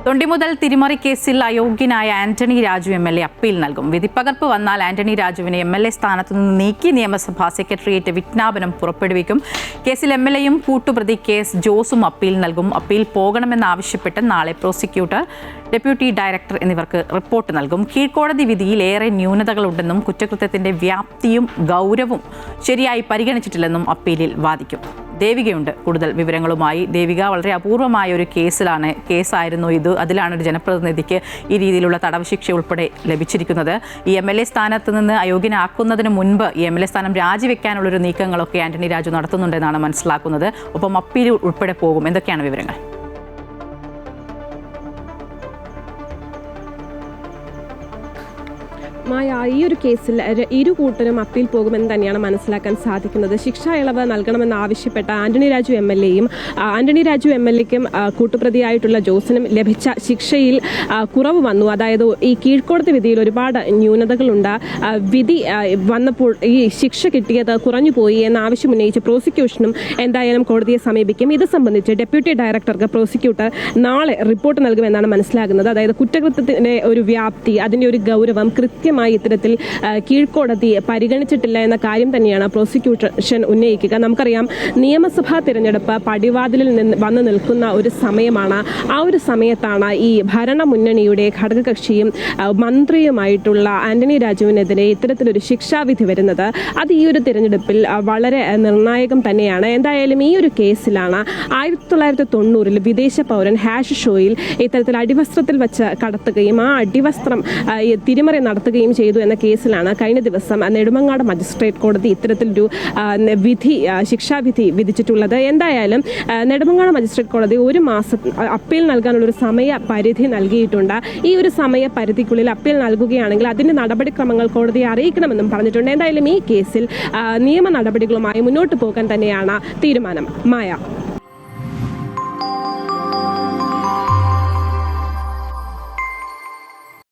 തൊണ്ടിമുതൽ തിരിമറി കേസിൽ അയോഗ്യനായ Antony Raju MLA appeal നൽകും. വിധിപ്പകർപ്പ് വന്നാൽ ആന്റണി രാജുവിനെ എം.എൽ.എ സ്ഥാനത്തു നിന്ന് നീക്കി നിയമസഭാ സെക്രട്ടേറിയറ്റ് വിജ്ഞാപനം പുറപ്പെടുവിക്കും. കേസിൽ എം.എൽ.എയും കൂട്ടുപ്രതി കെ.എസ്. ജോസും അപ്പീൽ നൽകും. അപ്പീൽ പോകണമെന്നാവശ്യപ്പെട്ട് നാളെ പ്രോസിക്യൂട്ടർ, ഡെപ്യൂട്ടി ഡയറക്ടർ എന്നിവർക്ക് റിപ്പോർട്ട് നൽകും. കീഴ്ക്കോടതി വിധിയിൽ ഏറെ ന്യൂനതകളുണ്ടെന്നും കുറ്റകൃത്യത്തിന്റെ വ്യാപ്തിയും ഗൗരവവും ശരിയായി പരിഗണിച്ചിട്ടില്ലെന്നും അപ്പീലിൽ വാദിക്കും. ദേവികയുണ്ട് കൂടുതൽ വിവരങ്ങളുമായി. ദേവിക, വളരെ അപൂർവമായ ഒരു കേസായിരുന്നു ഇത്. അതിലാണ് ഒരു ജനപ്രതിനിധിക്ക് ഈ രീതിയിലുള്ള തടവ് ശിക്ഷ ഉൾപ്പെടെ ലഭിച്ചിരിക്കുന്നത്. ഈ എം.എൽ.എ സ്ഥാനത്ത് നിന്ന് അയോഗ്യനാക്കുന്നതിന് മുൻപ് ഈ എം.എൽ.എ സ്ഥാനം രാജിവെക്കാനുള്ളൊരു നീക്കങ്ങളൊക്കെ ആന്റണി രാജു നടത്തുന്നുണ്ടെന്നാണ് മനസ്സിലാക്കുന്നത്. ഒപ്പം അപ്പീൽ ഉൾപ്പെടെ പോകും. എന്തൊക്കെയാണ് വിവരങ്ങൾ? ഈ ഒരു കേസിൽ ഇരു കൂട്ടരും അപ്പീൽ പോകുമെന്ന് തന്നെയാണ് മനസ്സിലാക്കാൻ സാധിക്കുന്നത്. ശിക്ഷാ ഇളവ് നൽകണമെന്ന് ആവശ്യപ്പെട്ട ആന്റണി രാജു എം.എൽ.എയും ആന്റണി രാജു എം.എൽ.എക്കും കൂട്ടുപ്രതിയായിട്ടുള്ള ജോസിനും ലഭിച്ച ശിക്ഷയിൽ കുറവ് വന്നു. അതായത് ഈ കീഴ്ക്കോടതി വിധിയിൽ ഒരുപാട് ന്യൂനതകളുണ്ട്. വിധി വന്നപ്പോൾ ഈ ശിക്ഷ കിട്ടിയത് കുറഞ്ഞുപോയി എന്ന ആവശ്യം ഉന്നയിച്ച് പ്രോസിക്യൂഷനും എന്തായാലും കോടതിയെ സമീപിക്കും. ഇത് സംബന്ധിച്ച് ഡെപ്യൂട്ടി ഡയറക്ടർക്ക് പ്രോസിക്യൂട്ടർ നാളെ റിപ്പോർട്ട് നൽകുമെന്നാണ് മനസ്സിലാകുന്നത്. അതായത് കുറ്റകൃത്യത്തിന്റെ ഒരു വ്യാപ്തി, അതിന്റെ ഒരു ഗൗരവം കൃത്യമായി ഇത്തരത്തിൽ കീഴ്ക്കോടതി പരിഗണിച്ചിട്ടില്ല എന്ന കാര്യം തന്നെയാണ് പ്രോസിക്യൂഷൻ ഉന്നയിക്കുക. നമുക്കറിയാം, നിയമസഭാ തിരഞ്ഞെടുപ്പ് പടിവാതിലിൽ വന്നു നിൽക്കുന്ന ഒരു സമയമാണ്. ആ ഒരു സമയത്താണ് ഈ ഭരണമുന്നണിയുടെ ഘടകകക്ഷിയും മന്ത്രിയുമായിട്ടുള്ള ആന്റണി രാജുവിനെതിരെ ഇത്തരത്തിലൊരു ശിക്ഷാവിധി വരുന്നത്. അത് ഈ ഒരു തിരഞ്ഞെടുപ്പിൽ വളരെ നിർണായകം തന്നെയാണ്. എന്തായാലും ഈ ഒരു കേസിലാണ് 1990 വിദേശ പൗരൻ ഹാഷ് ഷോയിൽ ഇത്തരത്തിൽ അടിവസ്ത്രത്തിൽ വെച്ച് കടത്തുകയും ആ അടിവസ്ത്രം തിരിമറി നടത്തുകയും ചെയ്തു എന്ന കേസിലാണ് കഴിഞ്ഞ ദിവസം നെടുമങ്ങാട് മജിസ്ട്രേറ്റ് കോടതി ഇത്തരത്തിലൊരു ശിക്ഷാവിധി വിധിച്ചിട്ടുള്ളത്. എന്തായാലും നെടുമങ്ങാട് മജിസ്ട്രേറ്റ് കോടതി 1 മാസം അപ്പീൽ നൽകാനുള്ളൊരു സമയപരിധി നൽകിയിട്ടുണ്ട്. ഈ ഒരു സമയപരിധിക്കുള്ളിൽ അപ്പീൽ നൽകുകയാണെങ്കിൽ അതിന്റെ നടപടിക്രമങ്ങൾ കോടതിയെ അറിയിക്കണമെന്നും പറഞ്ഞിട്ടുണ്ട്. എന്തായാലും ഈ കേസിൽ നിയമ നടപടികളുമായി മുന്നോട്ട് പോകാൻ തന്നെയാണ് തീരുമാനം. മായ.